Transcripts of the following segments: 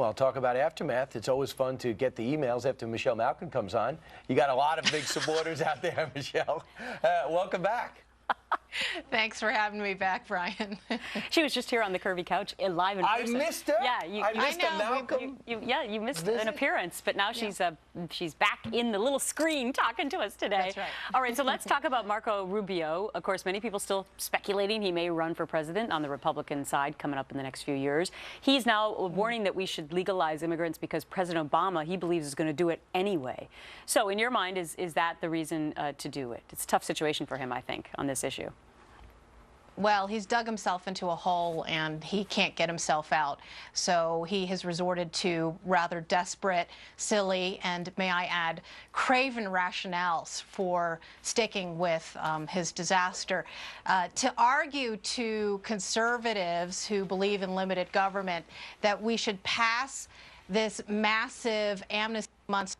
Meanwhile, talk about aftermath. It's always fun to get the emails after Michelle Malkin comes on. You got a lot of big supporters out there, Michelle. Welcome back. Thanks for having me back, Brian. She was just here on the curvy couch, live in person. I missed her. Yeah, I missed a Malcolm. You missed an appearance, but now she's back in the little screen talking to us today. That's right. All right, so let's talk about Marco Rubio. Of course, many people still speculating he may run for president on the Republican side coming up in the next few years. He's now warning that we should legalize immigrants because President Obama, he believes, is going to do it anyway. So in your mind, is that the reason to do it? It's a tough situation for him, I think, on this issue. Well, he's dug himself into a hole and he can't get himself out. So he has resorted to rather desperate, silly, and may I add, craven rationales for sticking with his disaster. To argue to conservatives who believe in limited government that we should pass this massive amnesty month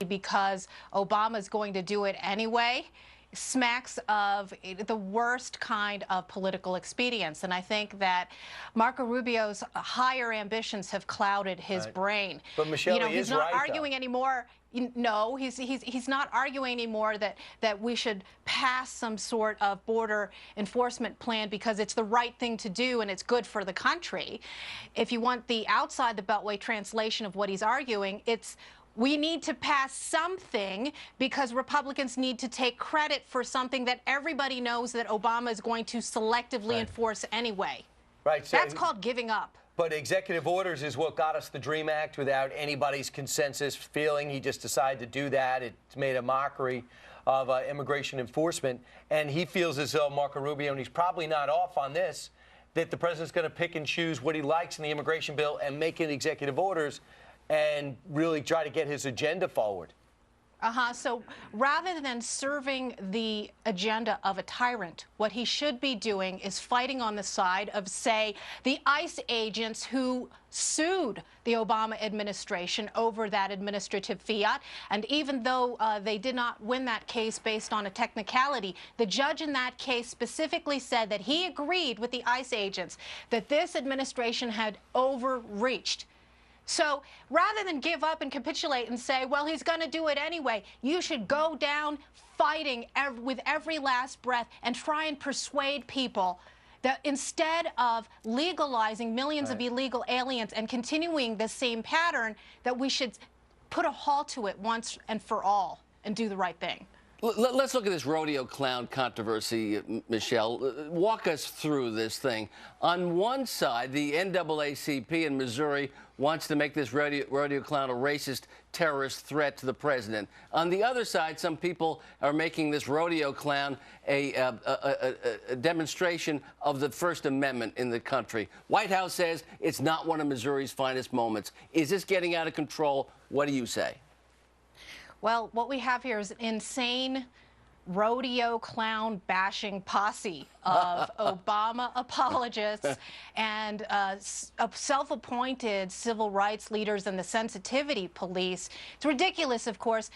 because Obama is going to do it anyway smacks of the worst kind of political expedience. And I think that Marco Rubio's higher ambitions have clouded his brain. But Michelle, he's not arguing anymore. No, he's not arguing anymore that we should pass some sort of border enforcement plan because it's the right thing to do and it's good for the country. If you want the outside the Beltway translation of what he's arguing, it's we need to pass something because Republicans need to take credit for something that everybody knows that Obama is going to selectively enforce anyway. Right. So that's called giving up. But executive orders is what got us the DREAM Act without anybody's consensus feeling. He just decided to do that. It's made a mockery of immigration enforcement. And he feels as though Marco Rubio, and he's probably not off on this, that the president's going to pick and choose what he likes in the immigration bill and make it executive orders and really try to get his agenda forward. So rather than serving the agenda of a tyrant, what he should be doing is fighting on the side of, say, the ICE agents who sued the Obama administration over that administrative fiat. And even though they did not win that case based on a technicality, the judge in that case specifically said that he agreed with the ICE agents that this administration had overreached. So rather than give up and capitulate and say, well, he's going to do it anyway, you should go down fighting with every last breath and try and persuade people that instead of legalizing millions of illegal aliens and continuing the same pattern, that we should put a halt to it once and for all and do the right thing. Let's look at this rodeo clown controversy, Michelle. Walk us through this thing. On one side, the NAACP in Missouri wants to make this rodeo clown a racist terrorist threat to the president. On the other side, some people are making this rodeo clown a demonstration of the First Amendment in the country. White House says it's not one of Missouri's finest moments. Is this getting out of control? What do you say? Well, what we have here is an insane rodeo clown bashing posse of Obama apologists and self-appointed civil rights leaders and the sensitivity police. It's ridiculous, of course.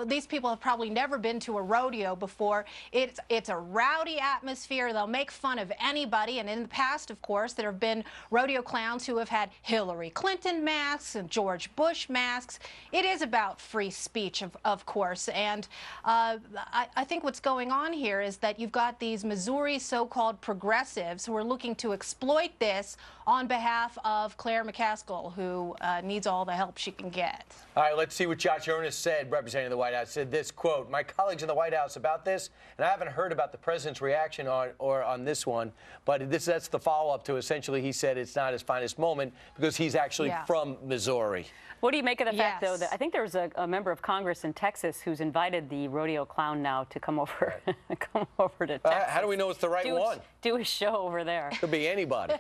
These people have probably never been to a rodeo before. It's a rowdy atmosphere. They'll make fun of anybody. And in the past, of course, there have been rodeo clowns who have had Hillary Clinton masks and George Bush masks. It is about free speech, of course. And I think what's going on here is that you've got these Missouri so-called progressives who are looking to exploit this on behalf of Claire McCaskill, who needs all the help she can get. All right, let's see what Josh Earnest said, representing the White House. Said this, quote, "My colleagues in the White House about this, and I haven't heard about the president's reaction on this one, but that's the follow-up to essentially he said it's not his finest moment because he's actually from Missouri." What do you make of the fact, though, that I think there was a member of Congress in Texas who's invited the rodeo clown now to come over, come over to Texas? How do we know it's the right one? Do a show over there. Could be anybody.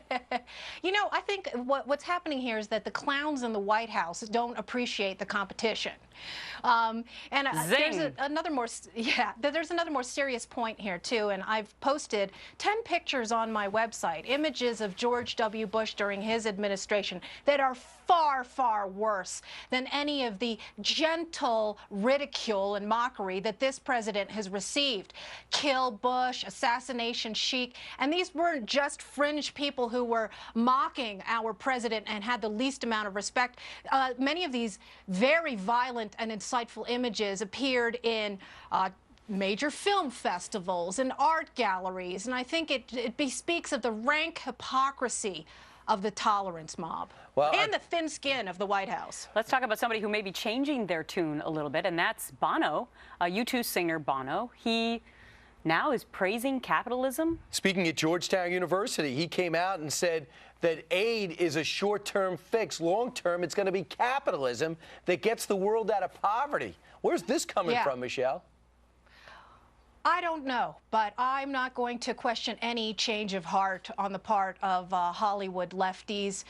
You know, I think what's happening here is that the clowns in the White House don't appreciate the competition. There's another more serious point here, too, and I've posted 10 pictures on my website, images of George W. Bush during his administration that are far, far worse than any of the gentle ridicule and mockery that this president has received. Kill Bush, assassination chic, and these weren't just fringe people who were mocking our president and had the least amount of respect. Many of these very violent and insightful images appeared in major film festivals and art galleries, and I think it bespeaks of the rank hypocrisy of the tolerance mob and the thin skin of the White House. Let's talk about somebody who may be changing their tune a little bit, and that's Bono, U2 singer Bono. He now is praising capitalism. Speaking at Georgetown University, he came out and said that aid is a short-term fix. Long-term, it's going to be capitalism that gets the world out of poverty. Where's this coming from, Michelle? I don't know, but I'm not going to question any change of heart on the part of Hollywood lefties.